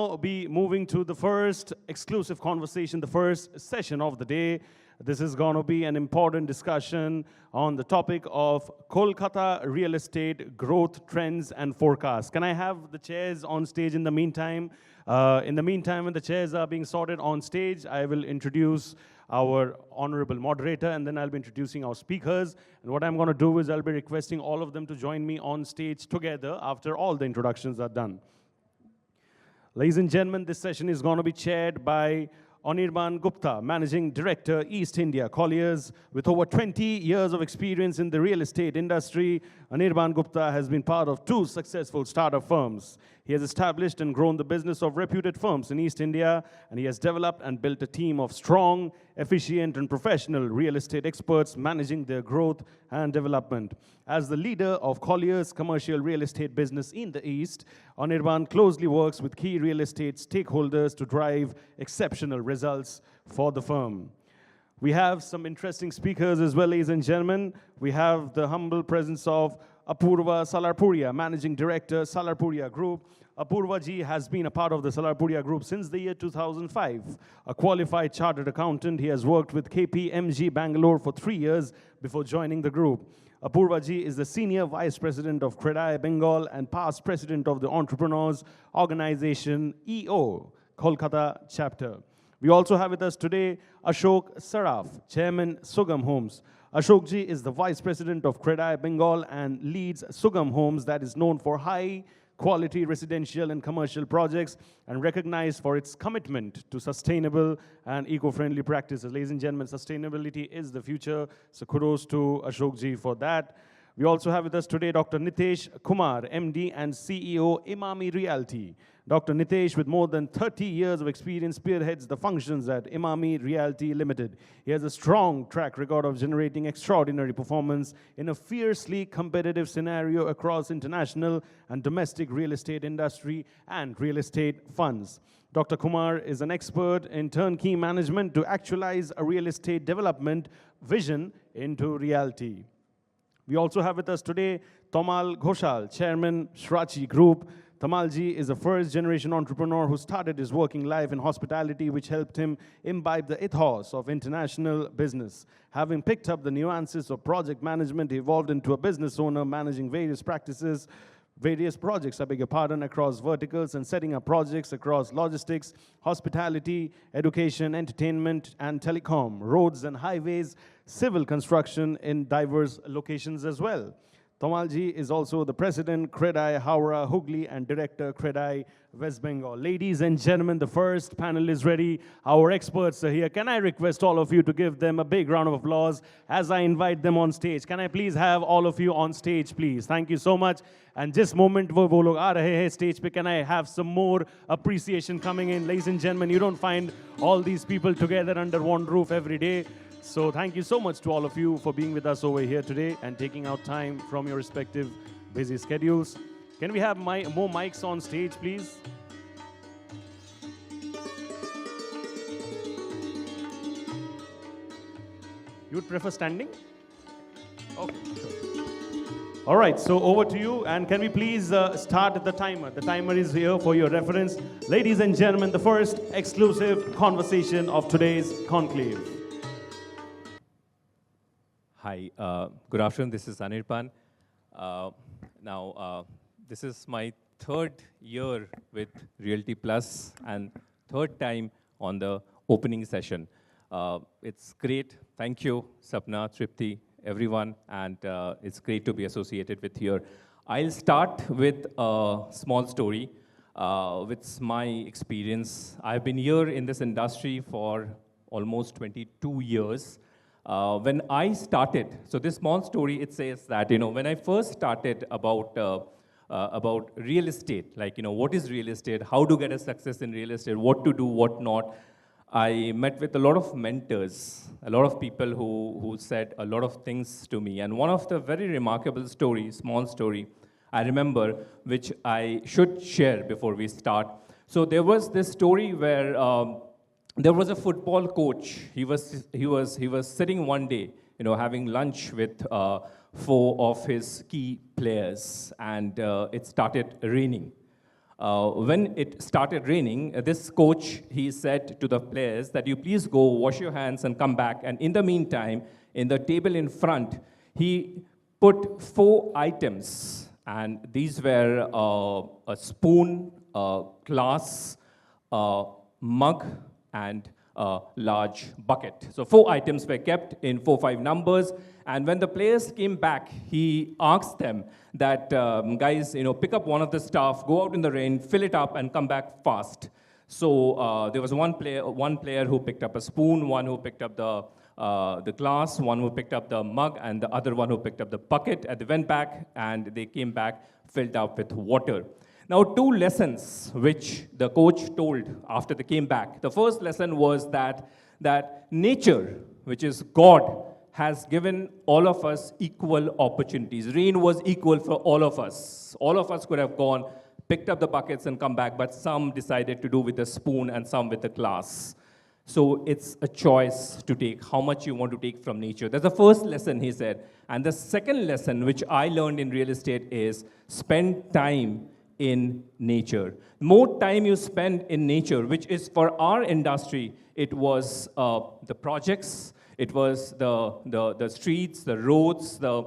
Now be moving to the first exclusive conversation, the first session of the day. This is going to be an important discussion on the topic of Kolkata real estate growth trends and forecasts. Can I have the chairs on stage in the meantime? When the chairs are being sorted on stage, I will introduce our honorable moderator, and then I'll be introducing our speakers. And what I'm going to do is I'll be requesting all of them to join me on stage together after all the introductions are done. Ladies and gentlemen, this session is going to be chaired by Anirban Gupta, Managing Director, East India, Colliers. With over 20 years of experience in the real estate industry, Anirban Gupta has been part of 2 successful startup firms. He has established and grown the business of reputed firms in East India, and he has developed and built a team of strong, efficient, and professional real estate experts managing their growth and development. As the leader of Colliers' commercial real estate business in the East, Anirban closely works with key real estate stakeholders to drive exceptional results for the firm. We have some interesting speakers as well, ladies and gentlemen. We have the humble presence of Apurva Salarpuria, Managing Director, Salarpuria Group. Apurva ji has been a part of the Salarpuria Group since the year 2005. A qualified chartered accountant, he has worked with KPMG Bangalore for 3 years before joining the group. Apurva ji is the Senior Vice President of Kedia, Bengal, and past President of the Entrepreneurs Organization, EO, Kolkata chapter. We also have with us today Ashok Saraf, Chairman, Sugam Homes. Ashok ji is the Vice President of Kedia, Bengal, and leads Sugam Homes, that is known for high-quality residential and commercial projects and recognized for its commitment to sustainable and eco-friendly practices. Ladies and gentlemen, sustainability is the future, so kudos to Ashok ji for that. We also have with us today Dr. Nitesh Kumar, MD and CEO, Emami Realty. Dr. Nitesh, with more than 30 years of experience, spearheads the functions at Emami Realty Limited. He has a strong track record of generating extraordinary performance in a fiercely competitive scenario across international and domestic real estate industry and real estate funds. Dr. Kumar is an expert in turnkey management to actualize a real estate development vision into reality. We also have with us today Tamal Ghosal, Chairman, Shrachi Group. Tamal ji is a first-generation entrepreneur who started his working life in hospitality, which helped him imbibe the ethos of international business. Having picked up the nuances of project management, he evolved into a business owner, managing various projects, across verticals and setting up projects across logistics, hospitality, education, entertainment, and telecom, roads and highways, civil construction in diverse locations as well. Tamal ji is also the President, Kedia, Howrah, Hooghly, and Director, Kedia, West Bengal. Ladies and gentlemen, the first panel is ready. Our experts are here. Can I request all of you to give them a big round of applause as I invite them on stage? Can I please have all of you on stage, please? Thank you so much. And just moment wo log aa rahe hain stage pe, can I have some more appreciation coming in? Ladies and gentlemen, you don't find all these people together under one roof every day. So thank you so much to all of you for being with us over here today and taking out time from your respective busy schedules. Can we have more mics on stage, please? You would prefer standing? Okay, sure. All right, so over to you. And can we please start the timer? The timer is here for your reference. Ladies and gentlemen, the first exclusive conversation of today's conclave. Hi, good afternoon. This is Anirban. This is my 3rd year with Realty Plus and 3rd time on the opening session. It's great. Thank you, Sapna, Tripti, everyone, and it's great to be associated with here. I'll start with a small story. With my experience, I've been here in this industry for almost 22 years. When I started, so this small story, it says that, when I first started about real estate, like, what is real estate, how to get a success in real estate, what to do, what not, I met with a lot of mentors, a lot of people who said a lot of things to me. And one of the very remarkable stories, small story, I remember, which I should share before we start. So there was this story where there was a football coach. He was sitting one day, having lunch with 4 of his key players, and it started raining. when it started raining, this coach, he said to the players that you please go wash your hands and come back. And in the meantime, in the table in front, he put 4 items. And these were a spoon, a glass, a mug, and a large bucket. So 4 items were kept in 4-5 numbers. And when the players came back, he asked them that, guys, pick up one of the stuff, go out in the rain, fill it up, and come back fast. So there was one player who picked up a spoon, one who picked up the glass, one who picked up the mug, and the other one who picked up the bucket. And they went back, and they came back filled up with water. Now, 2 lessons which the coach told after they came back. The first lesson was that nature, which is God, has given all of us equal opportunities. Rain was equal for all of us. All of us could have gone, picked up the buckets and come back, but some decided to do with the spoon and some with the glass. So it's a choice to take how much you want to take from nature. That's the first lesson, he said. And the second lesson, which I learned in real estate, is spend time in nature. The more time you spend in nature, which is for our industry, it was the projects, it was the streets, the roads, the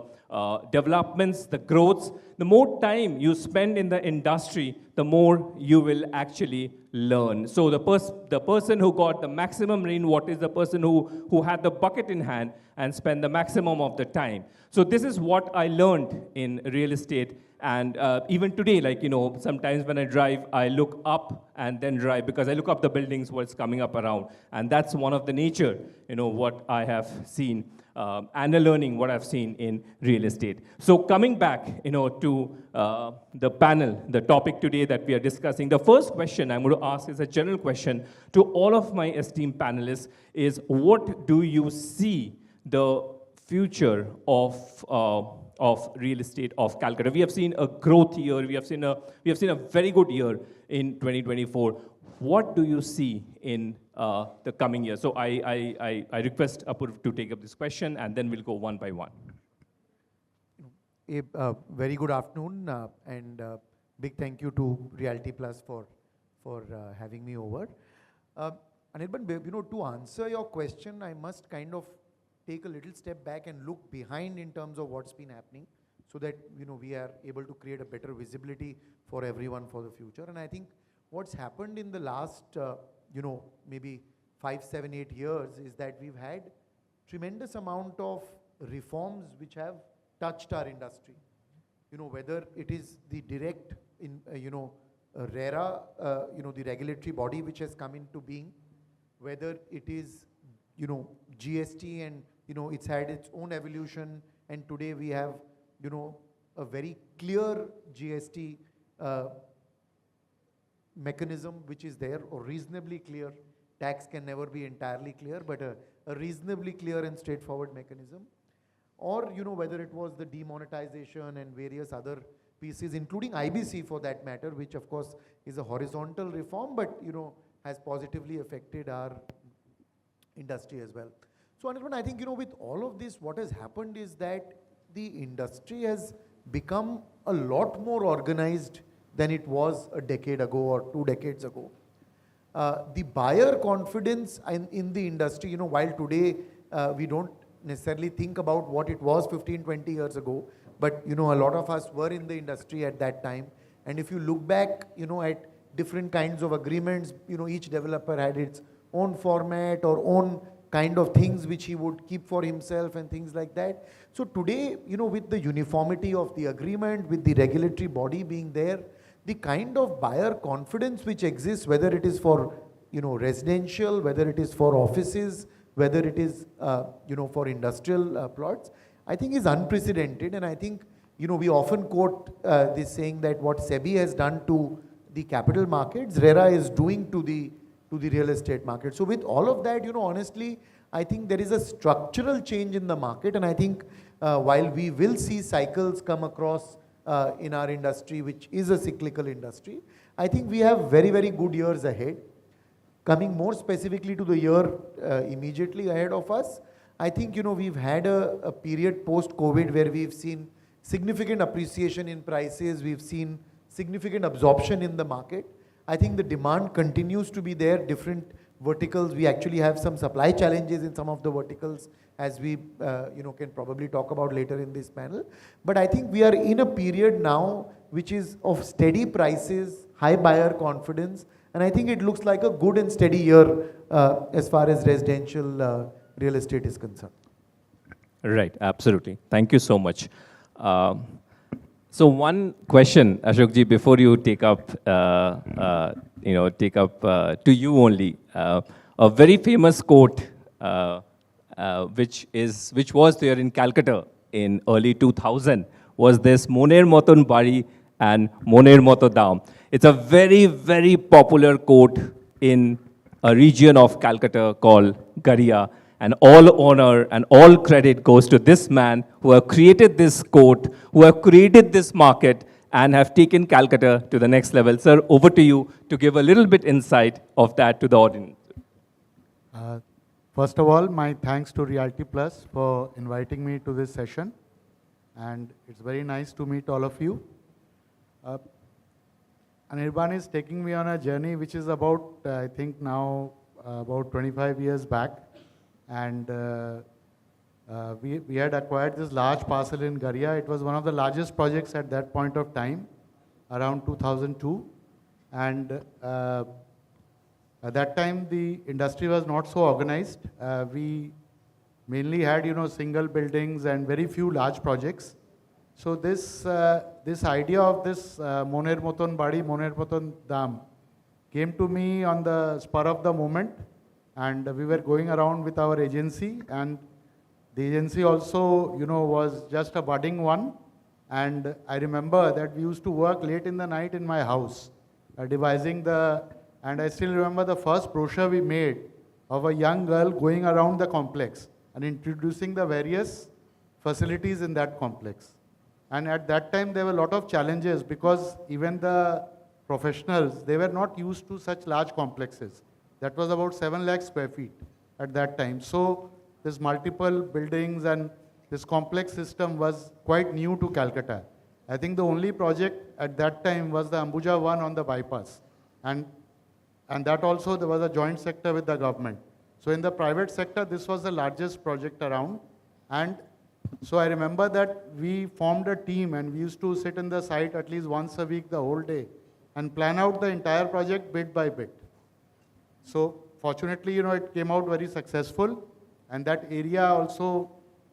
developments, the growths. The more time you spend in the industry, the more you will actually learn. So the person who got the maximum rainwater is the person who had the bucket in hand and spent the maximum of the time. So this is what I learned in real estate. And even today, sometimes when I drive, I look up and then drive because I look up the buildings, what's coming up around. And that's one of the nature, what I have seen and the learning what I've seen in real estate. So coming back, to the panel, the topic today that we are discussing, the first question I'm going to ask is a general question to all of my esteemed panelists is, what do you see the future of real estate of Calcutta? We have seen a growth year. We have seen a very good year in 2024. What do you see in the coming year? So I request Apurva to take up this question, and then we'll go one by one. A very good afternoon, and big thank you to Realty Plus for having me over. Anirban, to answer your question, I must kind of take a little step back and look behind in terms of what's been happening, so that we are able to create a better visibility for everyone for the future. And I think what's happened in the last maybe 5, 7, 8 years is that we've had tremendous amount of reforms which have touched our industry. Whether it is the direct RERA, the regulatory body which has come into being, whether it is GST, and it's had its own evolution, and today we have a very clear GST mechanism which is there, or reasonably clear. Tax can never be entirely clear, but a reasonably clear and straightforward mechanism. Or whether it was the demonetization and various other pieces, including IBC for that matter, which of course is a horizontal reform, but has positively affected our industry as well. So Anirban, I think with all of this, what has happened is that the industry has become a lot more organized than it was a decade ago or 2 decades ago. The buyer confidence in the industry, while today we don't necessarily think about what it was 15, 20 years ago, but a lot of us were in the industry at that time. And if you look back, at different kinds of agreements, each developer had its own format or own kind of things which he would keep for himself and things like that. So today, with the uniformity of the agreement, with the regulatory body being there, the kind of buyer confidence which exists, whether it is for residential, whether it is for offices, whether it is for industrial plots, I think is unprecedented. And I think we often quote this saying that what SEBI has done to the capital markets, RERA is doing to the real estate market. So with all of that, honestly, I think there is a structural change in the market. And I think while we will see cycles come across in our industry, which is a cyclical industry, I think we have very, very good years ahead. Coming more specifically to the year immediately ahead of us, I think we've had a period post-COVID where we've seen significant appreciation in prices. We've seen significant absorption in the market. I think the demand continues to be there, different verticals. We actually have some supply challenges in some of the verticals, as we can probably talk about later in this panel. But I think we are in a period now which is of steady prices, high buyer confidence, and I think it looks like a good and steady year as far as residential real estate is concerned. Right, absolutely. Thank you so much. So one question, Ashok ji, before you take up, to you only, a very famous quote, which was there in Calcutta in early 2000, was this "Moner moton bari and moner moto dam." It's a very, very popular quote in a region of Calcutta called Garia. And all honor and all credit goes to this man who have created this quote, who have created this market, and have taken Calcutta to the next level. Sir, over to you to give a little bit insight of that to the audience. First of all, my thanks to Realty Plus for inviting me to this session. And it's very nice to meet all of you. Anirban is taking me on a journey which is about, I think now, about 25 years back. And we had acquired this large parcel in Garia. It was one of the largest projects at that point of time, around 2002. And at that time, the industry was not so organized. We mainly had, single buildings and very few large projects. So this idea of this Moner Moton Badi, Moner Moton Dam came to me on the spur of the moment. And we were going around with our agency, and the agency also, was just a budding one. And I remember that we used to work late in the night in my house, devising and I still remember the first brochure we made of a young girl going around the complex and introducing the various facilities in that complex. And at that time, there were a lot of challenges because even the professionals, they were not used to such large complexes. That was about 7 lakh square feet at that time. So this multiple buildings and this complex system was quite new to Calcutta. I think the only project at that time was the Ambuja one on the bypass. And that also there was a joint sector with the government. So in the private sector, this was the largest project around. And so I remember that we formed a team and we used to sit in the site at least once a week the whole day and plan out the entire project bit by bit. So fortunately, it came out very successful, and that area also,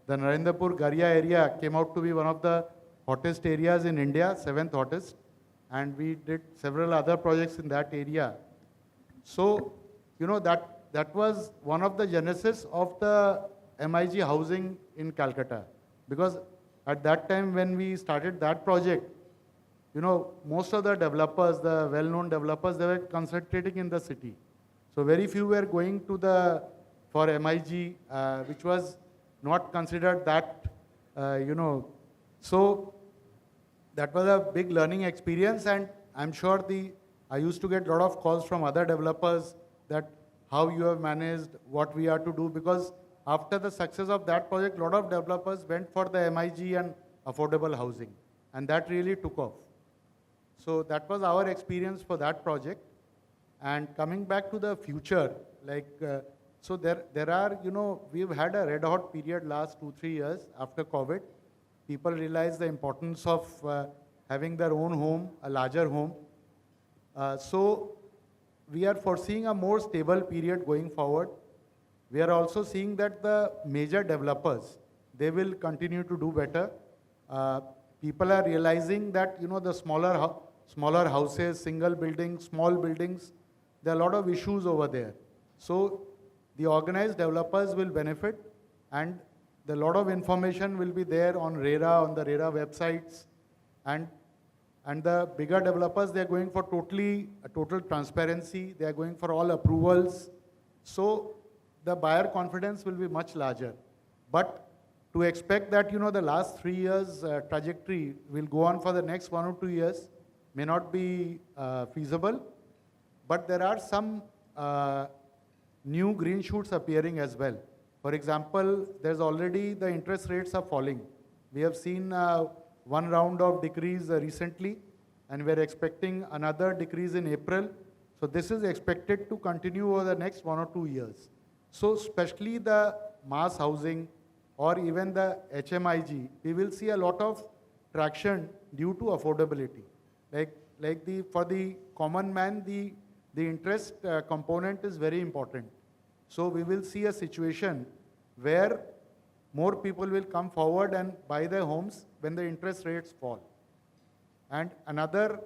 the Narendrapur Garia area, came out to be one of the hottest areas in India, 7th hottest, and we did several other projects in that area. So, that was one of the genesis of the MIG housing in Calcutta, because at that time when we started that project, most of the developers, the well-known developers, they were concentrating in the city. So very few were going to for MIG, which was not considered that, So that was a big learning experience, and I'm sure I used to get a lot of calls from other developers that how you have managed, what we are to do, because after the success of that project, a lot of developers went for the MIG and affordable housing, and that really took off. So that was our experience for that project. And coming back to the future, so there are, we've had a red hot period last 2-3 years after COVID. People realize the importance of having their own home, a larger home. So we are foreseeing a more stable period going forward. We are also seeing that the major developers, they will continue to do better. People are realizing that, the smaller houses, single buildings, small buildings, there are a lot of issues over there. So the organized developers will benefit, and a lot of information will be there on RERA, on the RERA websites. And the bigger developers, they are going for total transparency. They are going for all approvals. So the buyer confidence will be much larger. But to expect that, the last 3 years trajectory will go on for the next 1 or 2 years may not be feasible. But there are some new green shoots appearing as well. For example, there's already the interest rates are falling. We have seen one round of decrease recently, and we're expecting another decrease in April. So this is expected to continue over the next 1 or 2 years. So especially the mass housing or even the HMIG, we will see a lot of traction due to affordability. For the common man, the interest component is very important. So we will see a situation where more people will come forward and buy their homes when the interest rates fall. And another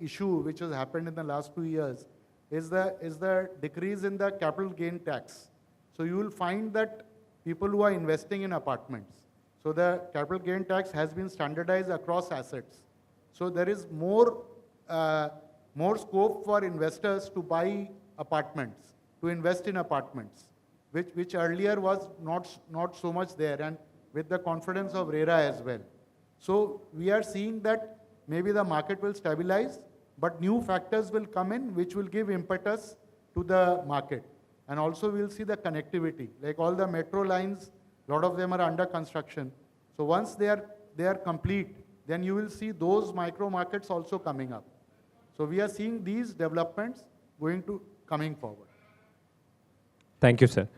issue which has happened in the last 2 years is the decrease in the capital gain tax. So you will find that people who are investing in apartments, so the capital gain tax has been standardized across assets. So there is more scope for investors to buy apartments, to invest in apartments, which earlier was not so much there, and with the confidence of RERA as well. So we are seeing that maybe the market will stabilize, but new factors will come in which will give impetus to the market. And also we'll see the connectivity, like all the metro lines, a lot of them are under construction. So once they are complete, then you will see those micro markets also coming up. So we are seeing these developments coming forward. Thank you, sir.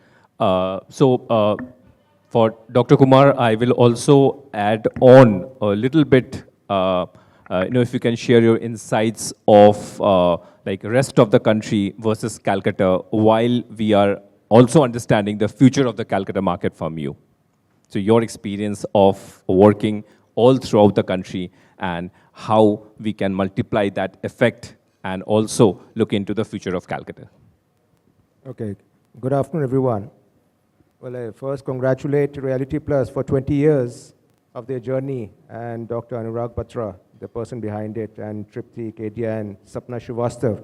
For Dr. Kumar, I will also add on a little bit, if you can share your insights of like rest of the country versus Calcutta, while we are also understanding the future of the Calcutta market from you. So your experience of working all throughout the country and how we can multiply that effect and also look into the future of Calcutta. Okay. Good afternoon, everyone. Well, I first congratulate Reality Plus for 20 years of their journey, and Dr. Anurag Batra, the person behind it, and Tripti, Kedia, and Sapna Srivastav.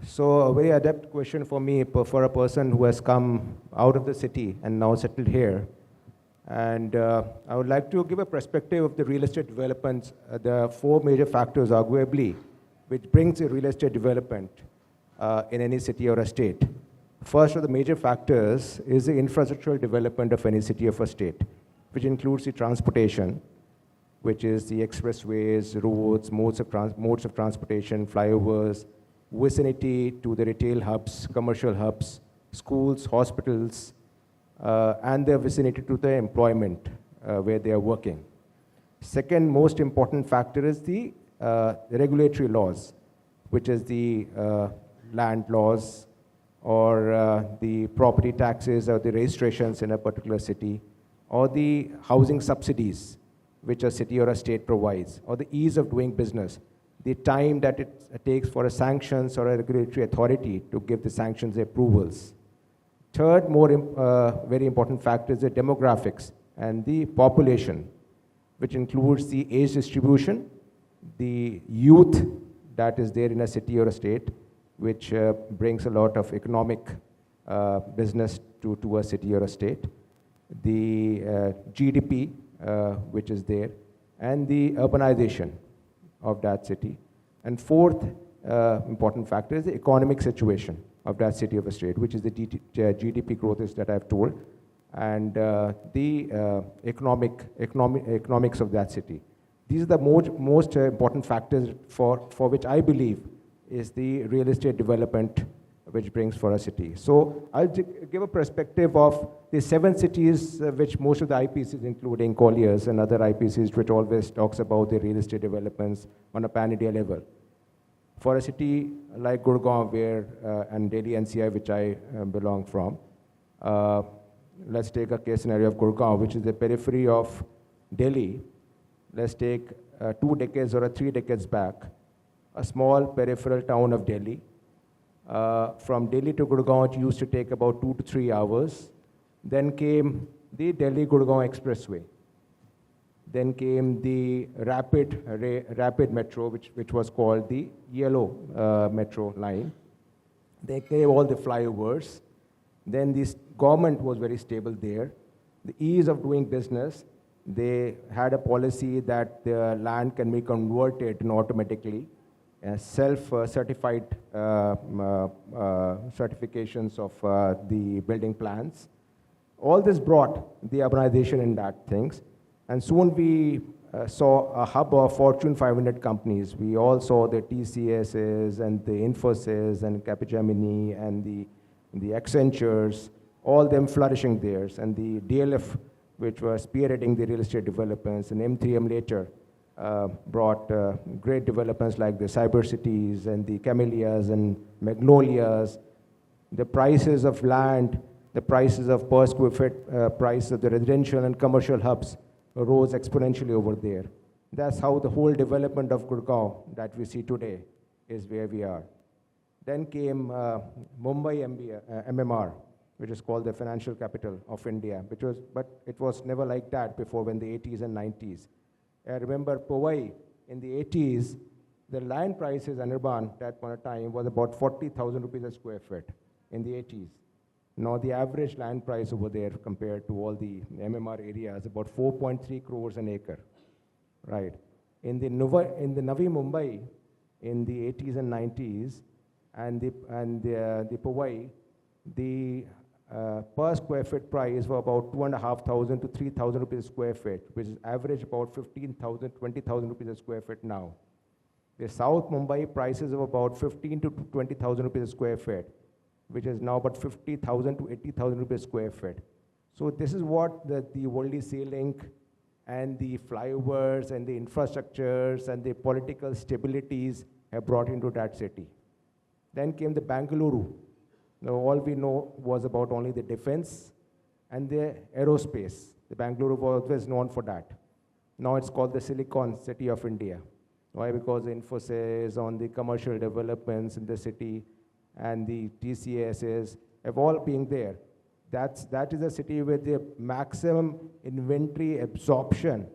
So a very adept question for me, for a person who has come out of the city and now settled here. And I would like to give a perspective of the real estate developments, the 4 major factors, arguably, which brings a real estate development in any city or a state. First of the major factors is the infrastructural development of any city or a state, which includes the transportation, which is the expressways, roads, modes of transportation, flyovers, vicinity to the retail hubs, commercial hubs, schools, hospitals, and their vicinity to the employment where they are working. Second most important factor is the regulatory laws, which is the land laws, or the property taxes or the registrations in a particular city, or the housing subsidies which a city or a state provides, or the ease of doing business, the time that it takes for a sanctions or a regulatory authority to give the sanctions approvals. Third, very important factor is the demographics and the population, which includes the age distribution, the youth that is there in a city or a state, which brings a lot of economic business to a city or a state, the GDP, which is there, and the urbanization of that city. And fourth important factor is the economic situation of that city or a state, which is the GDP growth is that I've told, and the economics of that city. These are the most important factors for which I believe is the real estate development which brings for a city. So I'll give a perspective of the 7 cities which most of the IPCs, including Colliers and other IPCs, which always talks about the real estate developments on a pan-India level. For a city like Gurgaon, and Delhi NCR, which I belong from, let's take a case scenario of Gurgaon, which is the periphery of Delhi. Let's take 2 decades or 3 decades back, a small peripheral town of Delhi. From Delhi to Gurgaon, it used to take about 2 to 3 hours. Then came the Delhi-Gurgaon Expressway. Then came the rapid metro, which was called the Yellow Metro line. They came all the flyovers. Then this government was very stable there. The ease of doing business, they had a policy that the land can be converted automatically, self-certified certifications of the building plans. All this brought the urbanization in that things. And soon we saw a hub of Fortune 500 companies. We all saw the TCSs and the Infosys and Capgemini and the Accentures, all them flourishing there, and the DLF, which was spearheading the real estate developments, and M3M later brought great developments like the Cyber Cities and the Camellias and Magnolias. The prices of land, the prices of per square foot price of the residential and commercial hubs rose exponentially over there. That's how the whole development of Gurgaon that we see today is where we are. Then came Mumbai MMR, which is called the financial capital of India, but it was never like that before when the 80s and 90s. I remember Powai in the 80s, the land prices, Anirban, at that point of time, was about 40,000 rupees a square foot in the 80s. Now the average land price over there compared to all the MMR areas, about 4.3 crores an acre, right? In the Navi Mumbai, in the 80s and 90s, and the Powai, the per square foot price for about 2,500 to 3,000 rupees a square foot, which is average about 15,000, 20,000 rupees a square foot now. The South Mumbai prices of about 15 to 20,000 rupees a square foot, which is now about 50,000 to 80,000 rupees a square foot. So this is what the Worldly Sea Link and the flyovers and the infrastructures and the political stabilities have brought into that city. Then came the Bangalore. Now all we know was about only the defense and the aerospace. The Bangalore was always known for that. Now it's called the Silicon City of India. Why? Because the Infosys on the commercial developments in the city and the TCSs have all been there. That is a city where the maximum inventory absorption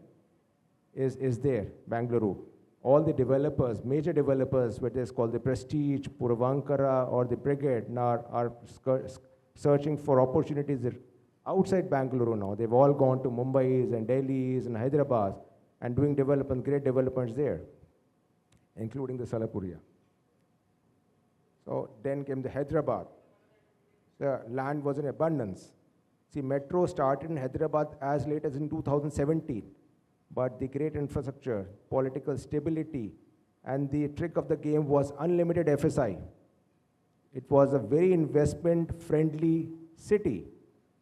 is there, Bangalore. All the developers, major developers, whether it's called the Prestige, Puravankara, or the Brigade, now are searching for opportunities outside Bangalore now. They've all gone to Mumbai's and Delhi's and Hyderabad and doing development, great developments there, including the Salarpuria. So then came the Hyderabad. The land was in abundance. See, metro started in Hyderabad as late as in 2017. But the great infrastructure, political stability, and the trick of the game was unlimited FSI. It was a very investment-friendly city.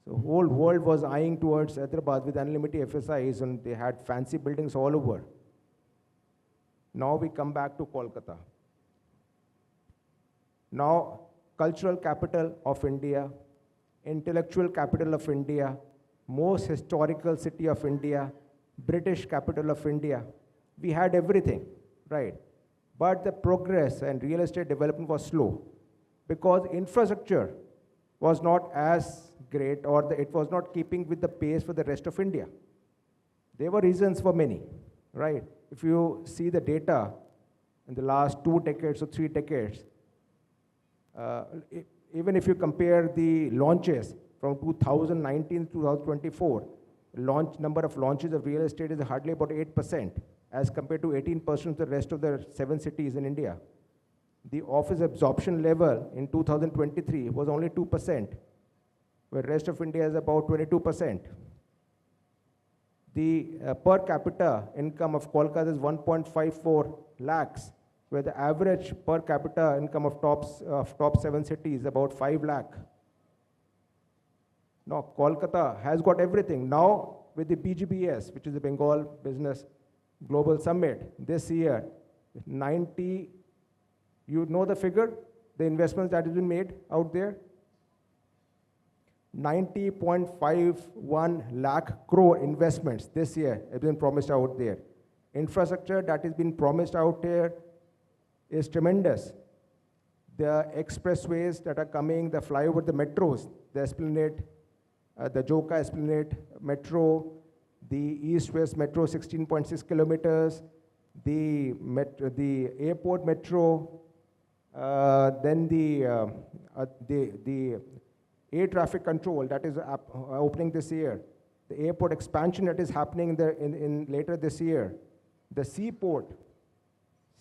So the whole world was eyeing towards Hyderabad with unlimited FSIs, and they had fancy buildings all over. Now we come back to Kolkata. Now, cultural capital of India, intellectual capital of India, most historical city of India, British capital of India. We had everything, right? But the progress and real estate development was slow because infrastructure was not as great, or it was not keeping with the pace for the rest of India. There were reasons for many, right? If you see the data in the last 2 decades or 3 decades, even if you compare the launches from 2019 to 2024, number of launches of real estate is hardly about 8% as compared to 18% of the rest of the 7 cities in India. The office absorption level in 2023 was only 2%, where the rest of India is about 22%. The per capita income of Kolkata is 1.54 lakhs, where the average per capita income of top 7 cities is about 5 lakh. Now, Kolkata has got everything. Now, with the BGBS, which is the Bengal Business Global Summit, this year, 90, you know the figure, the investments that have been made out there? 90.51 lakh crore investments this year have been promised out there. Infrastructure that has been promised out there is tremendous. The expressways that are coming, the flyover, the metros, the Esplanade, the Joka Esplanade Metro, the East-West Metro, 16.6 kilometers, the airport metro, then the air traffic control that is opening this year, the airport expansion that is happening in later this year, the seaport,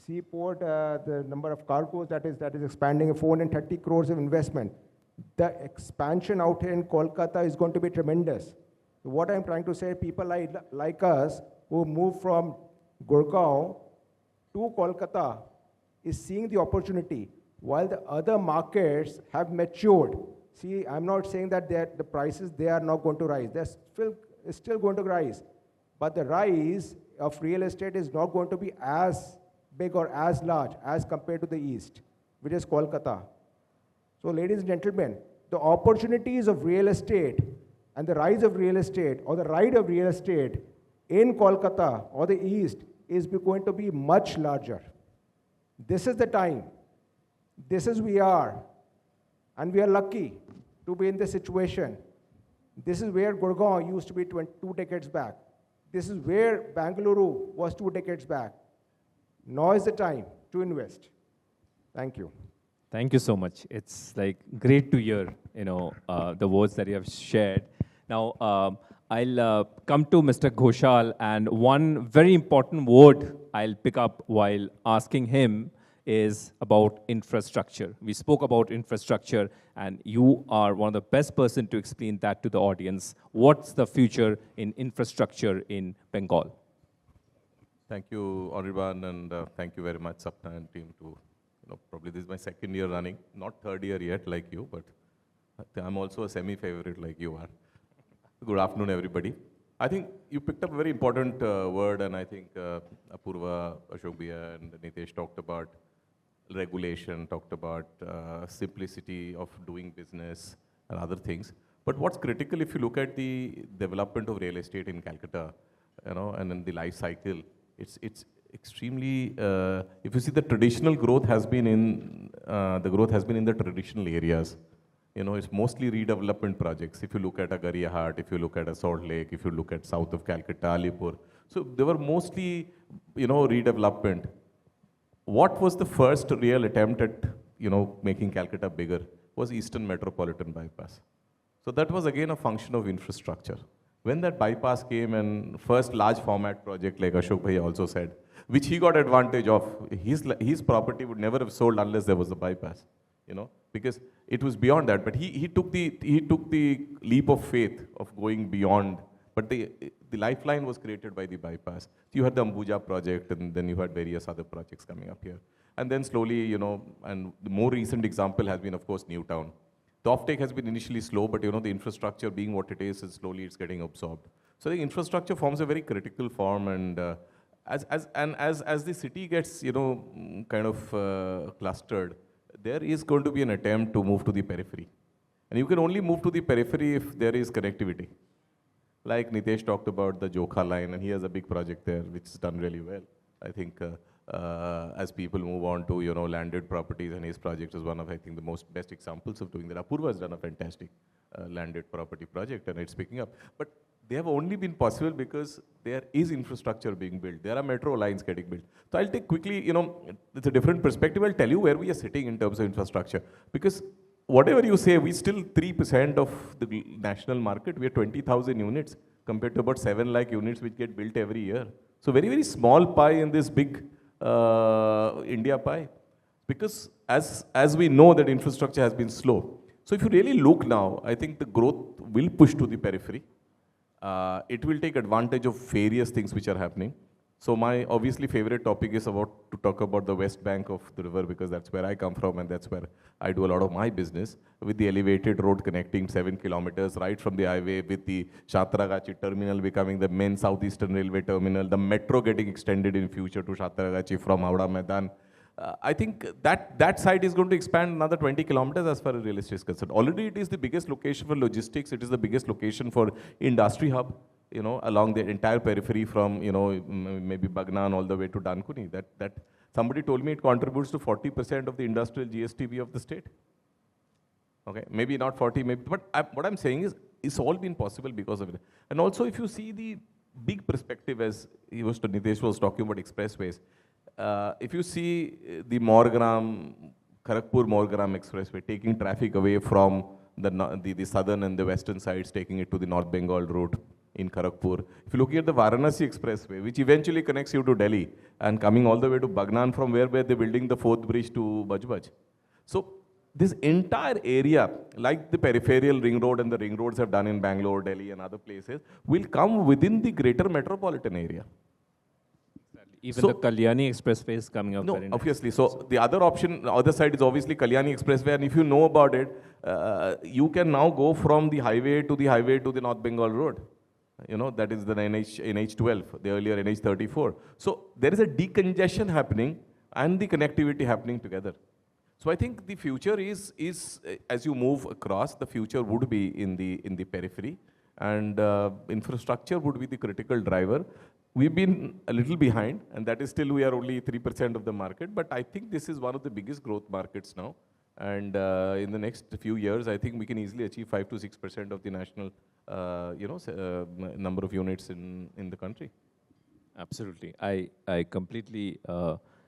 the number of cargoes that is expanding, 430 crores of investment. The expansion out here in Kolkata is going to be tremendous. What I'm trying to say, people like us who moved from Gurgaon to Kolkata is seeing the opportunity, while the other markets have matured. See, I'm not saying that the prices, they are not going to rise. They're still going to rise. But the rise of real estate is not going to be as big or as large as compared to the East, which is Kolkata. So ladies and gentlemen, the opportunities of real estate and the rise of real estate or the ride of real estate in Kolkata or the East is going to be much larger. This is the time. This is we are. And we are lucky to be in this situation. This is where Gurgaon used to be 2 decades back. This is where Bangalore was 2 decades back. Now is the time to invest. Thank you. Thank you so much. It's like great to hear, the words that you have shared. Now, I'll come to Mr. Ghosal, and one very important word I'll pick up while asking him is about infrastructure. We spoke about infrastructure, and you are one of the best person to explain that to the audience. What's the future in infrastructure in Bengal? Thank you, Anirban, and thank you very much, Sapna and team. Probably this is my second year running, not third year yet like you, but I'm also a semi-favorite like you are. Good afternoon, everybody. I think you picked up a very important word, and I think Apurva, Ashok and Nitesh talked about regulation, talked about simplicity of doing business and other things. But what's critical, if you look at the development of real estate in Calcutta, and in the life cycle, it's extremely, if you see the traditional growth has been in, the traditional areas. It's mostly redevelopment projects. If you look at a Garriahat, if you look at a Salt Lake, if you look at south of Calcutta, Alipur. So they were mostly, redevelopment. What was the first real attempt at, making Calcutta bigger was Eastern Metropolitan Bypass. So that was again a function of infrastructure. When that bypass came and first large format project, like Ashok Bhai also said, which he got advantage of, his property would never have sold unless there was a bypass, because it was beyond that. But he took the leap of faith of going beyond. But the lifeline was created by the bypass. You had the Ambuja project, and then you had various other projects coming up here. And then slowly, and the more recent example has been, of course, Newtown. The offtake has been initially slow, but the infrastructure being what it is slowly it's getting absorbed. So the infrastructure forms a very critical form, and as the city gets, kind of clustered, there is going to be an attempt to move to the periphery. And you can only move to the periphery if there is connectivity. Like Nitesh talked about the Jokha line, and he has a big project there, which is done really well. I think as people move on to, landed properties, and his project is one of, I think, the best examples of doing that. Apurva has done a fantastic landed property project, and it's picking up. But they have only been possible because there is infrastructure being built. There are metro lines getting built. So I'll take quickly, it's a different perspective. I'll tell you where we are sitting in terms of infrastructure. Because whatever you say, we still 3% of the national market. We are 20,000 units compared to about 7 lakh units which get built every year. So very, very small pie in this big India pie. Because as we know that infrastructure has been slow. So if you really look now, I think the growth will push to the periphery. It will take advantage of various things which are happening. So my obviously favorite topic is to talk about the west bank of the river, because that's where I come from and that's where I do a lot of my business, with the elevated road connecting 7 kilometers right from the highway, with the Shatragachi terminal becoming the main southeastern railway terminal, the metro getting extended in future to Shatragachi from Howrah Maidan. I think that side is going to expand another 20 kilometers as far as real estate is concerned. Already it is the biggest location for logistics. It is the biggest location for industry hub, along the entire periphery from, maybe Bagnan all the way to Dankuni. That somebody told me it contributes to 40% of the industrial GSTB of the state. Okay, maybe not 40, maybe, but what I'm saying is, it's all been possible because of it. And also, if you see the big perspective, as Nitesh was talking about expressways, if you see the Kharagpur-Morgram expressway, taking traffic away from the southern and the western sides, taking it to the North Bengal route in Kharagpur. If you look at the Varanasi expressway, which eventually connects you to Delhi, and coming all the way to Bagnan, from where they're building the 4th bridge to Bajbaj. So this entire area, like the peripheral ring road and the ring roads have done in Bangalore, Delhi and other places, will come within the greater metropolitan area. Even So- the Kalyani Expressway is coming up No, very nice. obviously. So the other option, the other side is obviously Kalyani Expressway, and if you know about it, you can now go from the highway to the North Bengal Road. You know, that is the NH12, the earlier NH34. So there is a decongestion happening and the connectivity happening together. So I think the future is as you move across, the future would be in the periphery, and infrastructure would be the critical driver. We've been a little behind, and that is still we are only 3% of the market, but I think this is one of the biggest growth markets now. And in the next few years, I think we can easily achieve 5 to 6% of the national, number of units in the country. Absolutely. I completely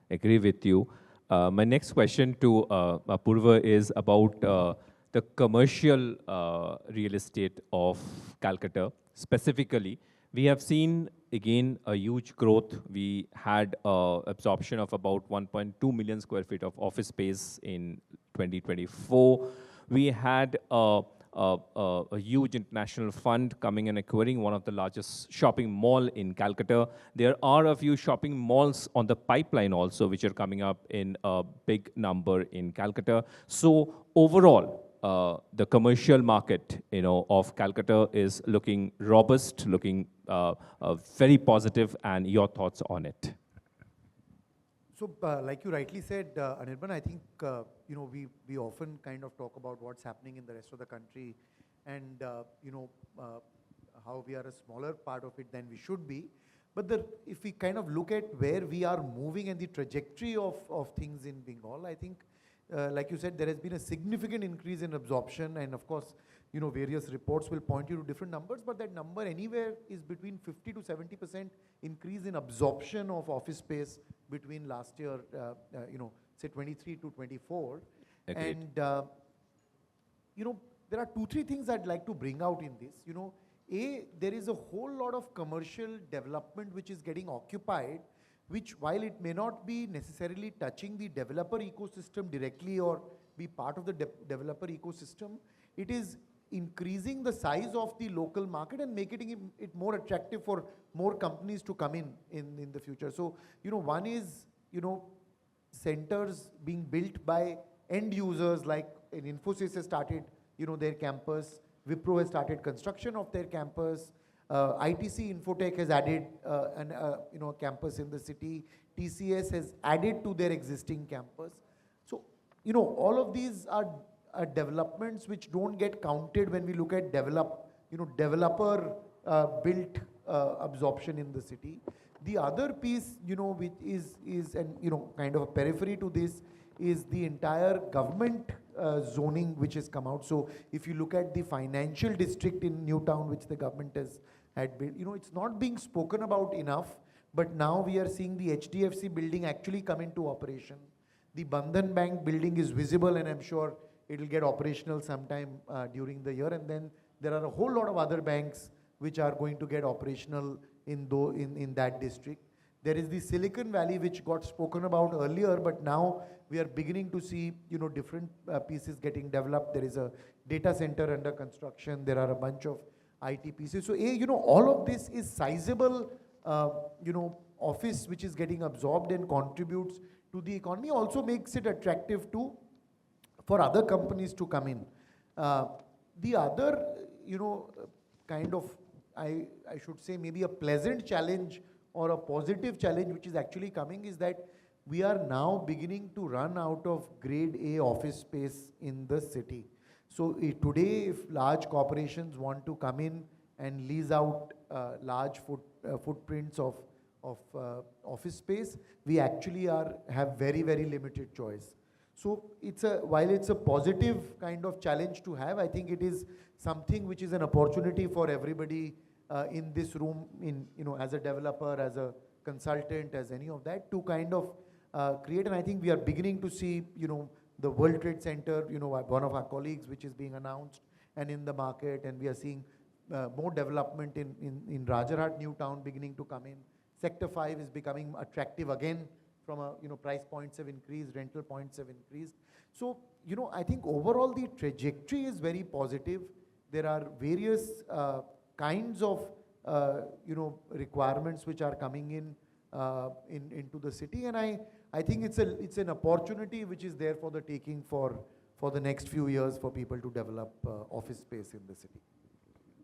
agree with you. My next question to Apurva is about the commercial real estate of Calcutta. Specifically, we have seen, again, a huge growth. We had absorption of about 1.2 million square feet of office space in 2024. We had a huge international fund coming and acquiring one of the largest shopping mall in Calcutta. There are a few shopping malls on the pipeline also, which are coming up in a big number in Calcutta. So overall, the commercial market, of Calcutta is looking robust, looking very positive, and your thoughts on it? So, like you rightly said, Anirban, I think, we often kind of talk about what's happening in the rest of the country and, how we are a smaller part of it than we should be. But if we kind of look at where we are moving and the trajectory of things in Bengal, I think, like you said, there has been a significant increase in absorption, and of course, various reports will point you to different numbers, but that number anywhere is between 50 to 70% increase in absorption of office space between last year, say 23 to 24. Agreed. And, there are 2-3 things I'd like to bring out in this. There is a whole lot of commercial development which is getting occupied, which, while it may not be necessarily touching the developer ecosystem directly or be part of the developer ecosystem, it is increasing the size of the local market and making it more attractive for more companies to come in the future. So, one is, centers being built by end users, like Infosys has started, their campus. Wipro has started construction of their campus. ITC Infotech has added a campus in the city. TCS has added to their existing campus. So, all of these are developments which don't get counted when we look at developer built absorption in the city. The other piece, which is kind of a periphery to this, is the entire government zoning which has come out. So if you look at the financial district in Newtown, which the government had built, it's not being spoken about enough, but now we are seeing the HDFC building actually come into operation. The Bandhan Bank building is visible, and I'm sure it will get operational sometime during the year. And then there are a whole lot of other banks which are going to get operational in that district. There is the Silicon Valley, which got spoken about earlier, but now we are beginning to see, different pieces getting developed. There is a data center under construction. There are a bunch of IT pieces. So, all of this is sizable, office which is getting absorbed and contributes to the economy. Also makes it attractive for other companies to come in. The other, kind of, I should say maybe a pleasant challenge or a positive challenge which is actually coming is that we are now beginning to run out of grade A office space in the city. So today, if large corporations want to come in and lease out large footprints of office space, we actually have very, very limited choice. So while it's a positive kind of challenge to have, I think it is something which is an opportunity for everybody in this room, as a developer, as a consultant, as any of that, to kind of create. And I think we are beginning to see, the World Trade Center, one of our colleagues, which is being announced and in the market, and we are seeing more development in Rajarhat, Newtown beginning to come in. Sector 5 is becoming attractive again from a, price points have increased, rental points have increased. So, you know, I think overall the trajectory is very positive. There are various kinds of, you know, requirements which are coming into the city, and I think it's an opportunity which is there for the taking for the next few years for people to develop office space in the city.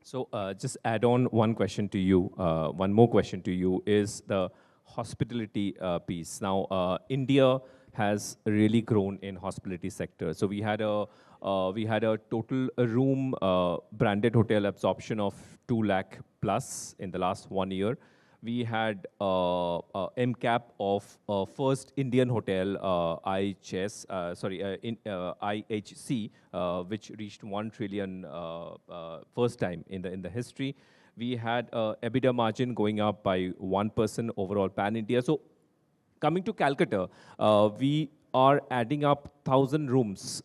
So just add on one question to you, one more question to you is the hospitality piece. Now, India has really grown in hospitality sector. So we had a total room branded hotel absorption of 2 lakh plus in the last 1 year. We had MCAP of first Indian hotel, IHC, which reached 1 trillion first time in the history. We had EBITDA margin going up by 1% overall pan-India. So coming to Calcutta, we are adding up 1,000 rooms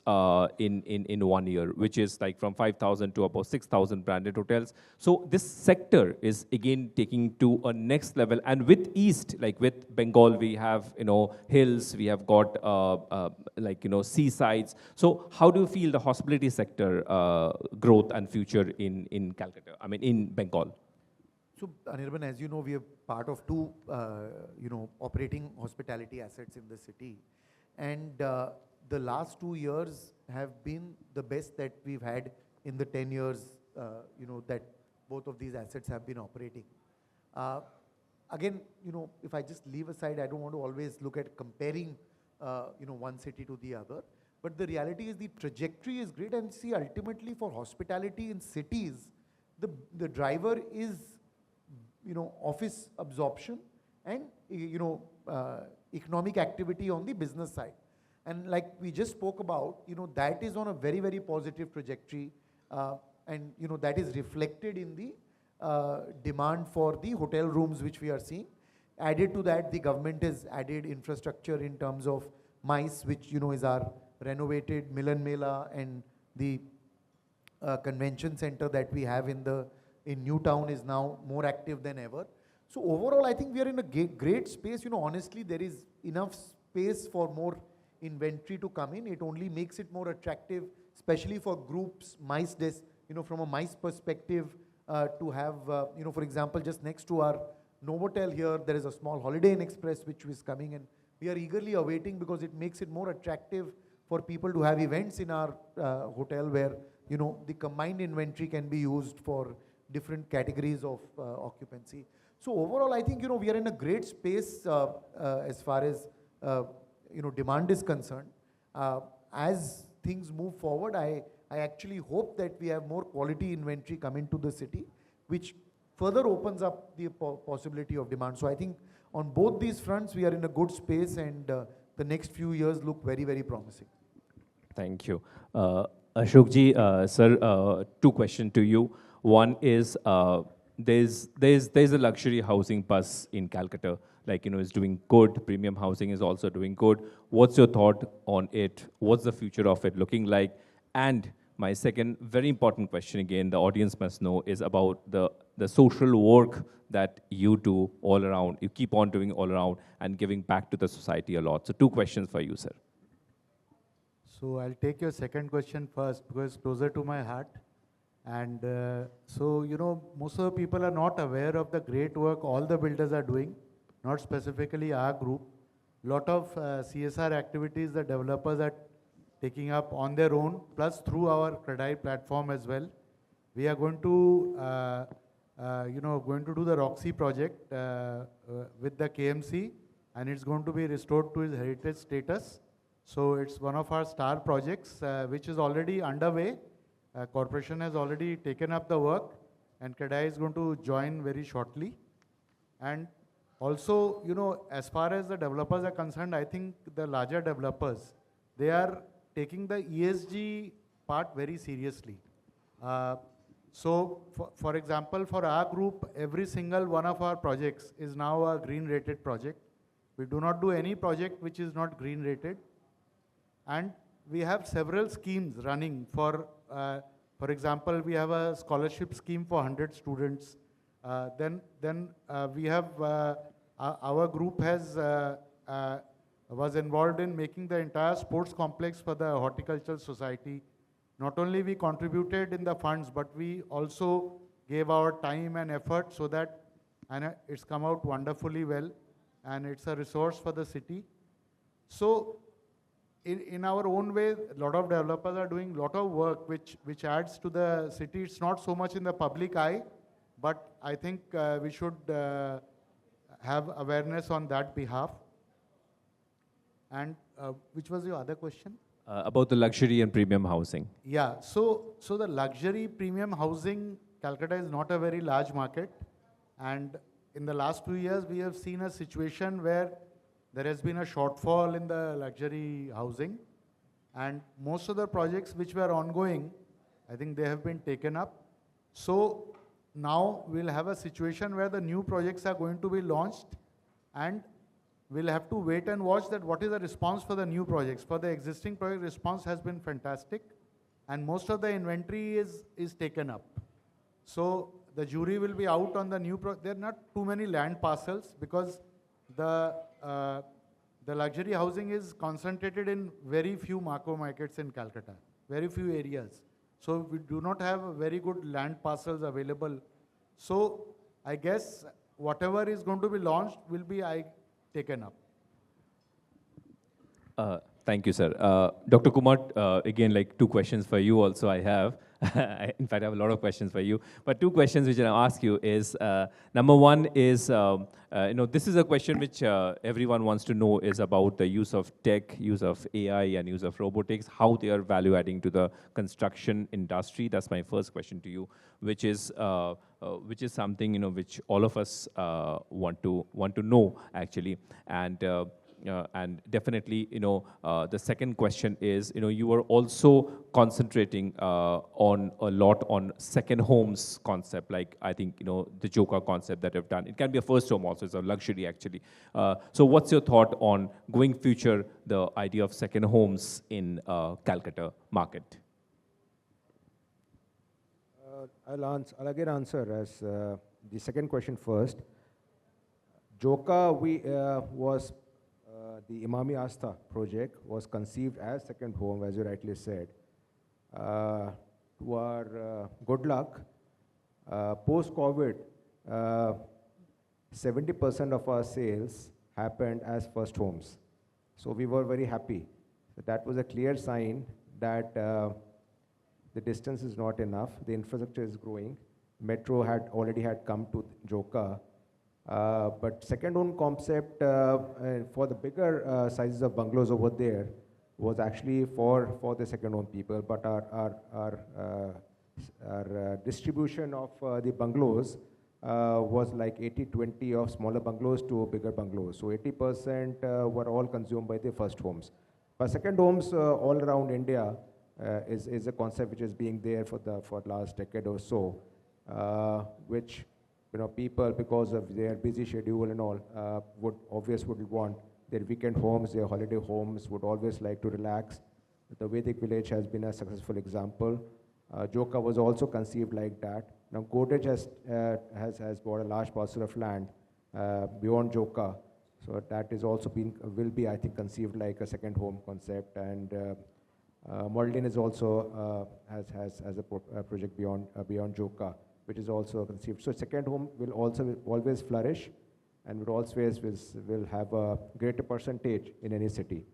in 1 year, which is like from 5,000 to about 6,000 branded hotels. So this sector is again taking to a next level. And with East, like with Bengal, we have, you know, hills, we have got like, you know, seasides. So how do you feel the hospitality sector growth and future in Calcutta, I mean, in Bengal? So, Anirban, as you know, we are part of 2, you know, operating hospitality assets in the city. And the last 2 years have been the best that we've had in the 10 years, you know, that both of these assets have been operating. Again, you know, if I just leave aside, I don't want to always look at comparing, you know, one city to the other. But the reality is the trajectory is great. And see, ultimately for hospitality in cities, the driver is, you know, office absorption and, you know, economic activity on the business side. And like we just spoke about, you know, that is on a very, very positive trajectory. And, you know, that is reflected in the demand for the hotel rooms which we are seeing. Added to that, the government has added infrastructure in terms of MICE, which, you know, is our renovated Milan Mela, and the convention center that we have in Newtown is now more active than ever. So overall, I think we are in a great space. You know, honestly, there is enough space for more inventory to come in. It only makes it more attractive, especially for groups, MICE desks, you know, from a MICE perspective, to have, you know, for example, just next to our Novotel here, there is a small Holiday Inn Express which is coming, and we are eagerly awaiting because it makes it more attractive for people to have events in our hotel where, you know, the combined inventory can be used for different categories of occupancy. So overall, I think, you know, we are in a great space as far as, you know, demand is concerned. As things move forward, I actually hope that we have more quality inventory come into the city, which further opens up the possibility of demand. So I think on both these fronts, we are in a good space, and the next few years look very, very promising. Thank you. Ashok ji, sir, 2 questions to you. One is, there's a luxury housing buzz in Calcutta, like, you know, it's doing good. Premium housing is also doing good. What's your thought on it? What's the future of it looking like? And my second very important question, again, the audience must know, is about the social work that you do all around. You keep on doing all around and giving back to the society a lot. So 2 questions for you, sir. So I'll take your second question first because it's closer to my heart. And so, you know, most of the people are not aware of the great work all the builders are doing, not specifically our group. Lot of CSR activities the developers are taking up on their own, plus through our Credai platform as well. We are going to, you know, going to do the Roxy project with the KMC, and it's going to be restored to its heritage status. So it's one of our star projects, which is already underway. Corporation has already taken up the work, and Kedia is going to join very shortly. And also, you know, as far as the developers are concerned, I think the larger developers, they are taking the ESG part very seriously. So, for example, for our group, every single one of our projects is now a green rated project. We do not do any project which is not green rated. And we have several schemes running for example, we have a scholarship scheme for 100 students. Then we have, our group has was involved in making the entire sports complex for the Horticultural Society. Not only we contributed in the funds, but we also gave our time and effort so that, and it's come out wonderfully well, and it's a resource for the city. So in our own way, a lot of developers are doing a lot of work which adds to the city. It's not so much in the public eye, but I think we should have awareness on that behalf. And which was your other question? About the luxury and premium housing. Yeah, so the luxury premium housing, Calcutta is not a very large market. And in the last 2 years, we have seen a situation where there has been a shortfall in the luxury housing. And most of the projects which were ongoing, I think they have been taken up. So now we'll have a situation where the new projects are going to be launched, and we'll have to wait and watch that what is the response for the new projects. For the existing project, response has been fantastic, and most of the inventory is taken up. So the jury will be out on the new there are not too many land parcels, because the luxury housing is concentrated in very few macro markets in Calcutta, very few areas. So we do not have very good land parcels available. So I guess whatever is going to be launched will be taken up. Thank you, sir. Dr. Kumar, again, like 2 questions for you also I have. In fact, I have a lot of questions for you. But 2 questions which I'll ask you is, number 1 is, this is a question which everyone wants to know is about the use of tech, use of AI, and use of robotics, how they are value adding to the construction industry. That's my first question to you, which is something, which all of us want to know, actually. And definitely, the second question is, you are also concentrating on a lot on second homes concept, like I think, the Joka concept that you've done. It can be a first home also, it's a luxury actually. So what's your thought on going future, the idea of second homes in Calcutta market? I'll again answer as the second question first. Joka was the Emami Astha project was conceived as second home, as you rightly said. To our good luck, post-COVID, 70% of our sales happened as first homes. So we were very happy. That was a clear sign that the distance is not enough, the infrastructure is growing. Metro had already come to Joka. But second home concept for the bigger sizes of bungalows over there was actually for the second home people. But our distribution of the bungalows was like 80-20 of smaller bungalows to bigger bungalows. So 80% were all consumed by the first homes. But second homes all around India is a concept which is being there for last decade or so, which people, because of their busy schedule and all, would want their weekend homes, their holiday homes, would always like to relax. The Vedic village has been a successful example. Joka was also conceived like that. Now Godrej has bought a large parcel of land beyond Joka, so that is also will be I think conceived like a second home concept. And Maldin is also has a project beyond Joka, which is also conceived. So second home will also always flourish, and will have a greater percentage in any city.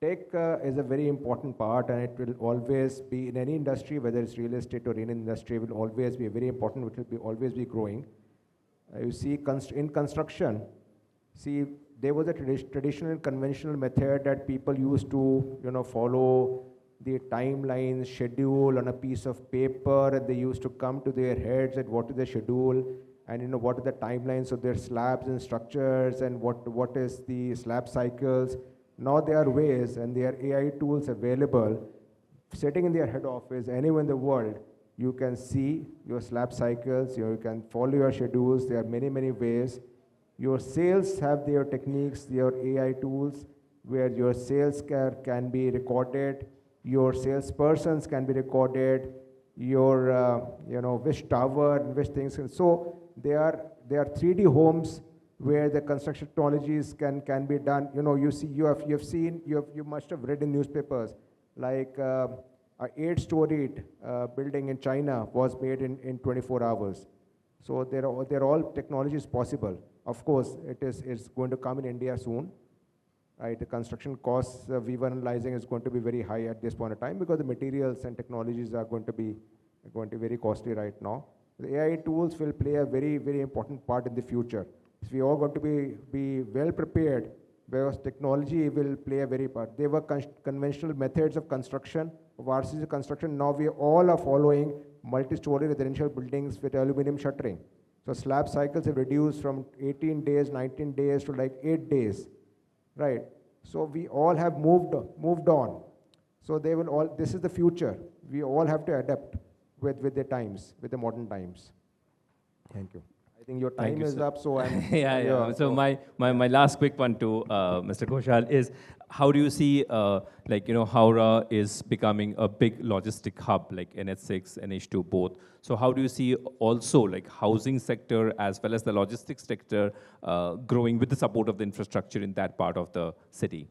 Tech is a very important part, and it will always be in any industry, whether it's real estate or any industry, will always be very important, which will always be growing. You see, in construction, there was a traditional conventional method that people used to, follow the timeline schedule on a piece of paper, and they used to come to their heads at what is the schedule, and what are the timelines of their slabs and structures, and what is the slab cycles. Now there are ways, and there are AI tools available. Sitting in their head office, anywhere in the world, you can see your slab cycles, you can follow your schedules. There are many, many ways. Your sales have their techniques, their AI tools, where your sales can be recorded, your salespersons can be recorded, your which tower and which things. And so there are 3D homes where the construction technologies can be done. You know, you must have read in newspapers, like a 8-storied building in China was made in 24 hours. So they're all technologies possible. Of course, it's going to come in India soon. Right, the construction costs we were analyzing is going to be very high at this point of time because the materials and technologies are going to be very costly right now. The AI tools will play a very, very important part in the future. So we are going to be well prepared because technology will play a very part. There were conventional methods of construction, of RCC construction. Now we all are following multi-story residential buildings with aluminum shuttering. So slab cycles have reduced from 18 days, 19 days to like 8 days. Right. So we all have moved on. So they will all, this is the future. We all have to adapt with the times, with the modern times. Thank you. I think your time is up, so I'm... yeah. So my last quick one to Mr. Ghosal is, how do you see, Howrah is becoming a big logistic hub, like NH6, NH2 both. So how do you see also like housing sector as well as the logistics sector growing with the support of the infrastructure in that part of the city?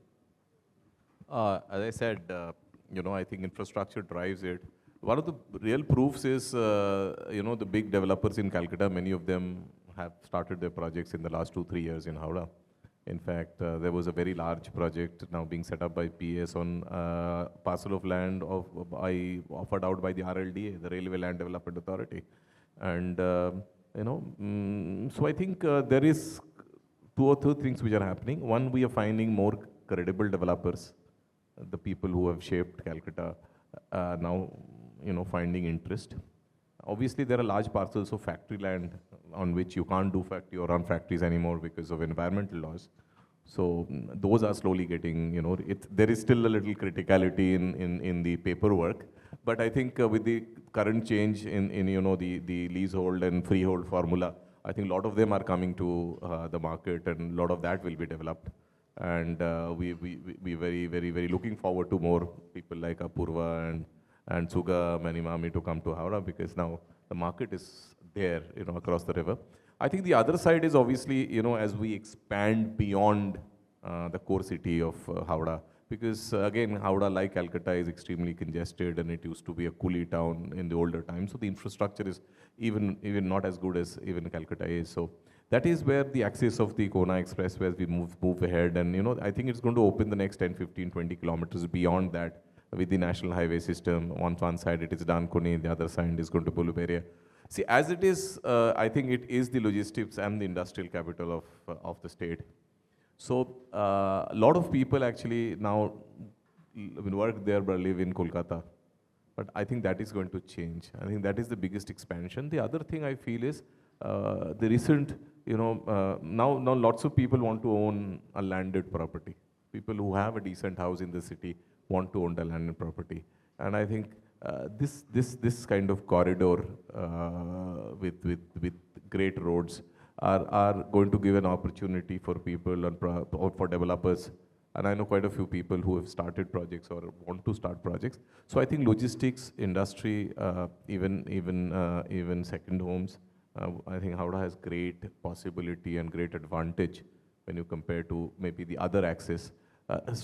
As I said, I think infrastructure drives it. One of the real proofs is, the big developers in Calcutta, many of them have started their projects in the last 2-3 years in Howrah. In fact, there was a very large project now being set up by PS on parcel of land offered out by the RLDA, the Railway Land Development Authority. And, so I think there is 2 or 3 things which are happening. One, we are finding more credible developers, the people who have shaped Calcutta now, finding interest. Obviously, there are large parcels of factory land on which you can't do factory or run factories anymore because of environmental laws. So those are slowly getting, there is still a little criticality in the paperwork. But I think with the current change in the leasehold and freehold formula, I think a lot of them are coming to the market and a lot of that will be developed. And we very, very, very looking forward to more people like Apurva and Sugam and Emami to come to Howrah because now the market is there, across the river. I think the other side is obviously, as we expand beyond the core city of Howrah, because again, Howrah, like Calcutta, is extremely congested and it used to be a coolie town in the older times. So the infrastructure is even not as good as even Calcutta is. So that is where the axis of the Kona Expressway, as we move ahead. And, I think it's going to open the next 10, 15, 20 kilometers beyond that with the national highway system. On one side, it is Dankuni, the other side is going to Puluperia. See, as it is, I think it is the logistics and the industrial capital of the state. So a lot of people actually now work there but live in Kolkata. But I think that is going to change. I think that is the biggest expansion. The other thing I feel is the recent, now lots of people want to own a landed property. People who have a decent house in the city want to own a landed property. And I think this kind of corridor with great roads are going to give an opportunity for people and for developers. And I know quite a few people who have started projects or want to start projects. So I think logistics, industry, even second homes, I think Howrah has great possibility and great advantage when you compare to maybe the other axis.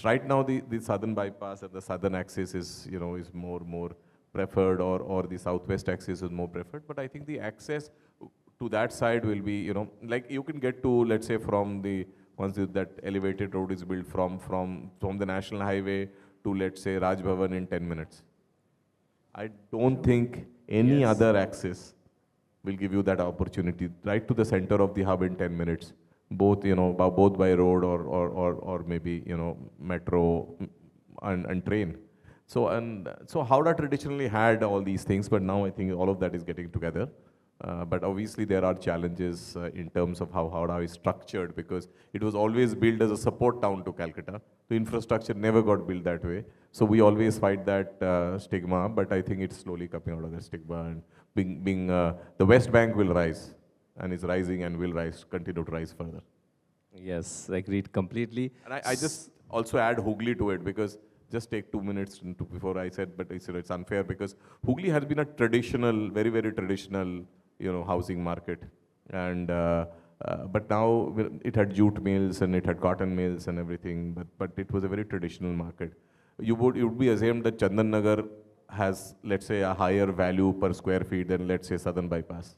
Right now, the southern bypass and the southern axis is more preferred, or the southwest axis is more preferred. But I think the access to that side will be, like you can get to, let's say, once that elevated road is built from the national highway to, let's say, Raj Bhavan in 10 minutes. I don't think any other axis will give you that opportunity right to the center of the hub in 10 minutes. Both by road or maybe, metro and train. So Howrah traditionally had all these things, but now I think all of that is getting together. But obviously there are challenges in terms of how Howrah is structured, because it was always built as a support town to Calcutta. The infrastructure never got built that way. So we always fight that stigma, but I think it's slowly coming out of that stigma, and the West Bank will rise. And is rising and will continue to rise further. Yes, agreed completely. And I just also add Hooghly to it, because just take 2 minutes before I said, but it's unfair because Hooghly has been a traditional, very, very traditional, housing market. And But now it had jute mills and it had cotton mills and everything, but it was a very traditional market. You would be assumed that Chandan Nagar has, let's say, a higher value per square feet than, let's say, Southern Bypass.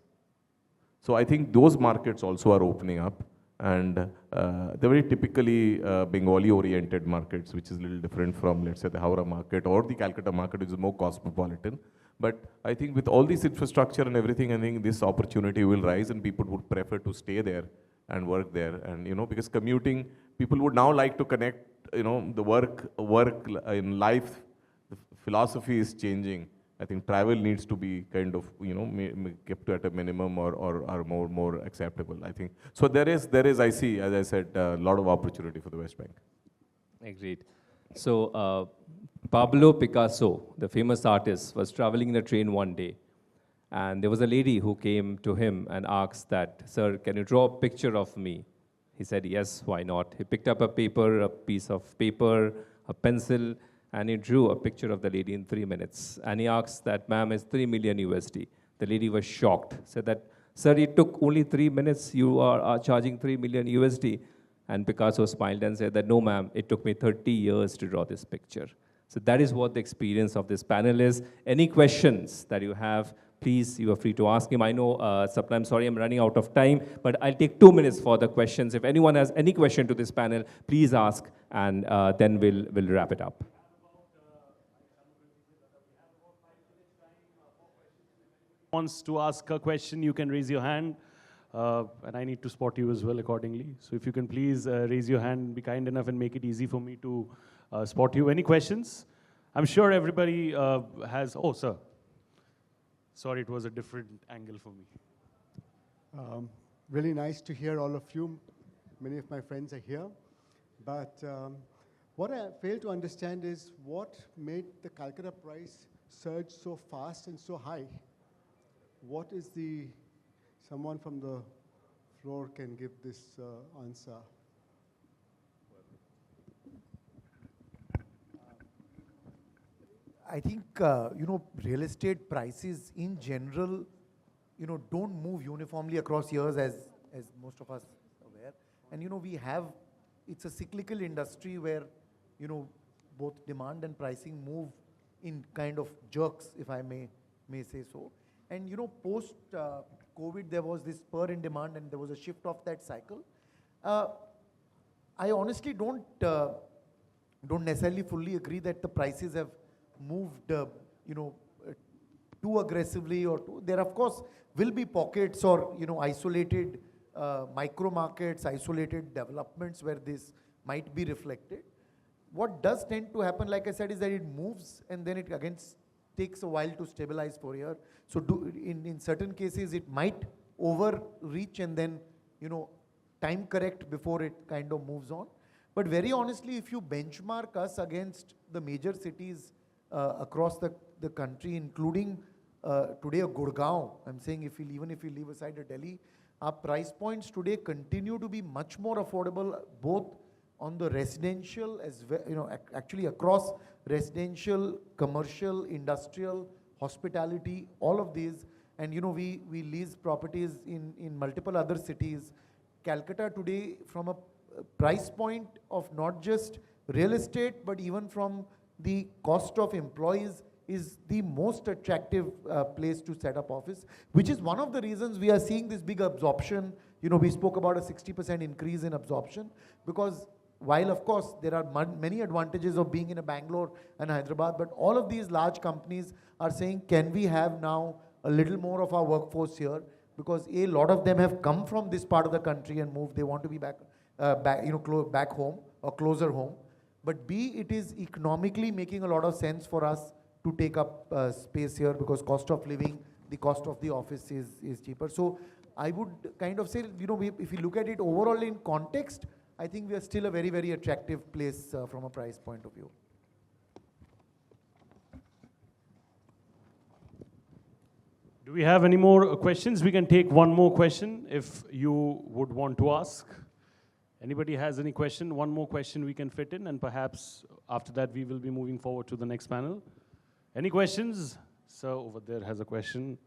So I think those markets also are opening up, and they're very typically Bengali-oriented markets, which is a little different from, let's say, the Howrah market or the Calcutta market, which is more cosmopolitan. But I think with all this infrastructure and everything, I think this opportunity will rise and people would prefer to stay there and work there. And, because commuting, people would now like to connect, the work in life, the philosophy is changing. I think travel needs to be kind of, kept at a minimum or more acceptable, I think. So there is, I see, as I said, a lot of opportunity for the West Bank. Agreed. So Pablo Picasso, the famous artist, was traveling in a train one day. And there was a lady who came to him and asked that, "Sir, can you draw a picture of me?" He said, "Yes, why not?" He picked up a piece of paper, a pencil, and he drew a picture of the lady in 3 minutes. And he asked that, "Ma'am, it's 3 million USD. The lady was shocked, said that, "Sir, it took only 3 minutes. You are charging 3 million USD. And Picasso smiled and said that, "No, ma'am, it took me 30 years to draw this picture." So that is what the experience of this panel is. Any questions that you have, please, you are free to ask him. I know, Sapna, I'm sorry, I'm running out of time, but I'll take 2 minutes for the questions. If anyone has any question to this panel, please ask, and then we'll wrap it up. Wants to ask a question, you can raise your hand. And I need to spot you as well accordingly. So if you can please raise your hand, be kind enough and make it easy for me to spot you. Any questions? I'm sure everybody has, oh, sir. Sorry, it was a different angle for me. Really nice to hear all of you. Many of my friends are here. But what I fail to understand is what made the Calcutta price surge so fast and so high? What is the... Someone from the floor can give this answer. I think, real estate prices in general, don't move uniformly across years as most of us are aware. And, it's a cyclical industry where, both demand and pricing move in kind of jerks, if I may say so. And, post COVID, there was this spur in demand and there was a shift of that cycle. I honestly don't necessarily fully agree that the prices have moved, too aggressively or too. There, of course, will be pockets or, isolated micro markets, isolated developments where this might be reflected. What does tend to happen, like I said, is that it moves and then it again takes a while to stabilize for a year. So in certain cases, it might overreach and then, time correct before it kind of moves on. But very honestly, if you benchmark us against the major cities across the country, including today a Gurgaon, I'm saying even if you leave aside a Delhi, our price points today continue to be much more affordable, both on the residential as well, actually across residential, commercial, industrial, hospitality, all of these. And we lease properties in multiple other cities. Calcutta today, from a price point of not just real estate, but even from the cost of employees, is the most attractive place to set up office, which is one of the reasons we are seeing this big absorption. We spoke about a 60% increase in absorption, because while of course there are many advantages of being in a Bangalore and Hyderabad, but all of these large companies are saying, can we have now a little more of our workforce here? Because a lot of them have come from this part of the country and moved. They want to be back home or closer home. But B, it is economically making a lot of sense for us to take up space here, because cost of living, the cost of the office is cheaper. So I would kind of say, if you look at it overall in context, I think we are still a very, very attractive place from a price point of view. Do we have any more questions? We can take one more question if you would want to ask. Anybody has any question? One more question we can fit in, and perhaps after that we will be moving forward to the next panel. Any questions? Sir over there has a question.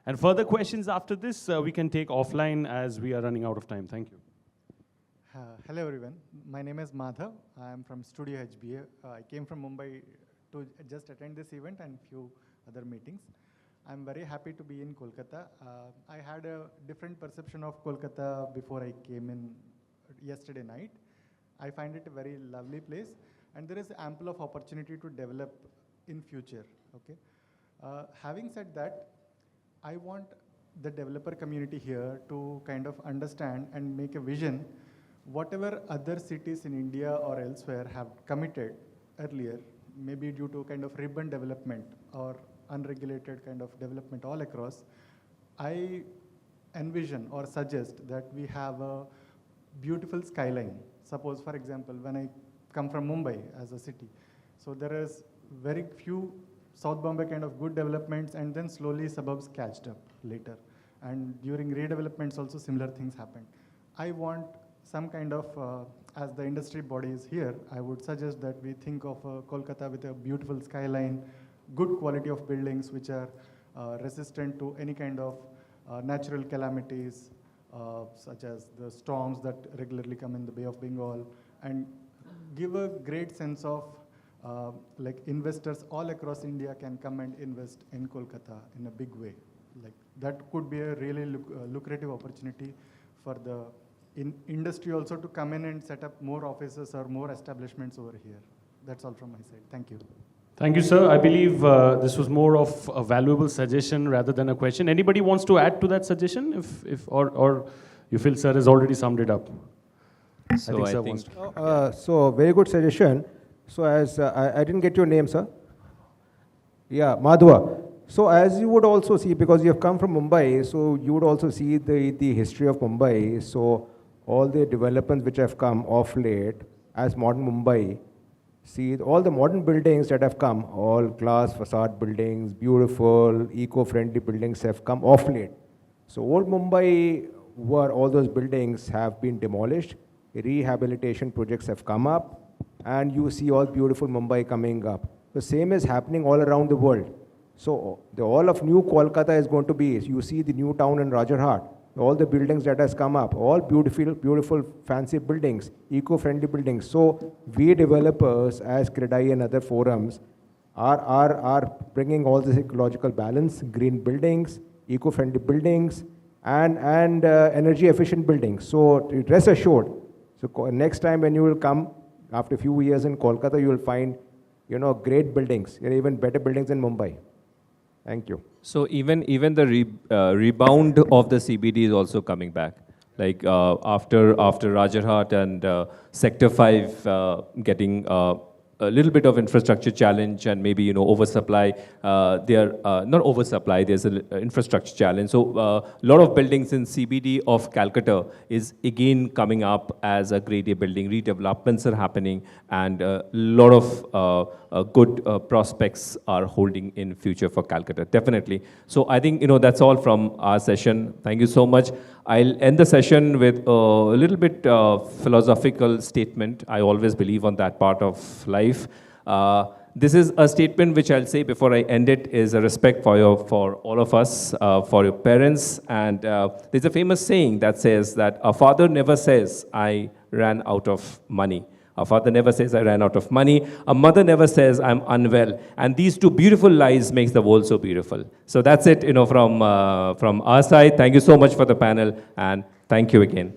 And further questions after this, we can take offline as we are running out of time. Thank you. Hello everyone, my name is Madhav. I am from Studio HBA. I came from Mumbai to just attend this event and few other meetings. I'm very happy to be in Kolkata. I had a different perception of Kolkata before I came in yesterday night. I find it a very lovely place and there is ample of opportunity to develop in future. Okay. Having said that, I want the developer community here to kind of understand and make a vision whatever other cities in India or elsewhere have committed earlier, maybe due to kind of ribbon development or unregulated kind of development all across, I envision or suggest that we have a beautiful skyline. Suppose, for example, when I come from Mumbai as a city, so there is very few South Bombay kind of good developments and then slowly suburbs catched up later. And during redevelopments also similar things happened. I want some kind of, as the industry body is here, I would suggest that we think of Kolkata with a beautiful skyline, good quality of buildings which are resistant to any kind of natural calamities, such as the storms that regularly come in the Bay of Bengal, and give a great sense of like investors all across India can come and invest in Kolkata in a big way. Like that could be a really lucrative opportunity for the industry also to come in and set up more offices or more establishments over here. That's all from my side. Thank you. Thank you, sir. I believe this was more of a valuable suggestion rather than a question. Anybody wants to add to that suggestion, or you feel sir has already summed it up? So I think So very good suggestion. So as I didn't get your name, sir. Yeah, Madhva. So as you would also see, because you have come from Mumbai, so you would also see the history of Mumbai. So all the developments which have come off late as modern Mumbai, see all the modern buildings that have come, all glass facade buildings, beautiful, eco-friendly buildings have come off late. So old Mumbai, where all those buildings have been demolished, rehabilitation projects have come up, and you see all beautiful Mumbai coming up. The same is happening all around the world. So the all of new Kolkata is going to be, you see the new town in Rajarhat, all the buildings that has come up, all beautiful, beautiful fancy buildings, eco-friendly buildings. So we developers as CREDAI and other forums are bringing all this ecological balance, green buildings, eco-friendly buildings, and energy efficient buildings. So rest assured, so next time when you will come after a few years in Kolkata, you will find, great buildings, even better buildings in Mumbai. Thank you. so even the rebound of the CBD is also coming back. Like after Rajarhat and Sector 5 getting a little bit of infrastructure challenge and maybe oversupply. They are not oversupply. There's an infrastructure challenge. So a lot of buildings in CBD of Calcutta is again coming up as a Grade A building. Redevelopments are happening, and a lot of good prospects are holding in future for Calcutta. Definitely. So I think that's all from our session. Thank you so much. I'll end the session with a little bit philosophical statement. I always believe on that part of life. This is a statement which I'll say before I end it, is a respect for all of us, for your parents. And there's a famous saying that says that a father never says, I ran out of money. A father never says, I ran out of money. A mother never says, I'm unwell. And these two beautiful lies makes the world so beautiful. So that's it, from our side. Thank you so much for the panel, and thank you again.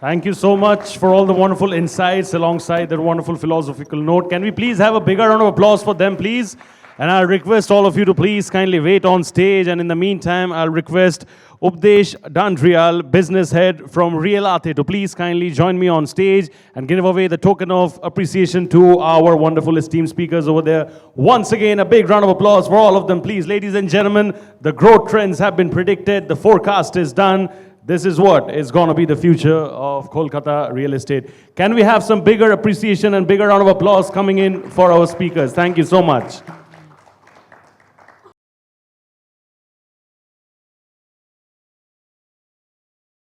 Thank you so much for all the wonderful insights alongside that wonderful philosophical note. Can we please have a bigger round of applause for them, please? And I'll request all of you to please kindly wait on stage. And in the meantime, I'll request Updesh Dandrial, business head from Real Ate, to please kindly join me on stage and give away the token of appreciation to our wonderful esteemed speakers over there. Once again, a big round of applause for all of them, please. Ladies and gentlemen, the growth trends have been predicted. The forecast is done. This is what is going to be the future of Kolkata real estate. Can we have some bigger appreciation and bigger round of applause coming in for our speakers? Thank you so much.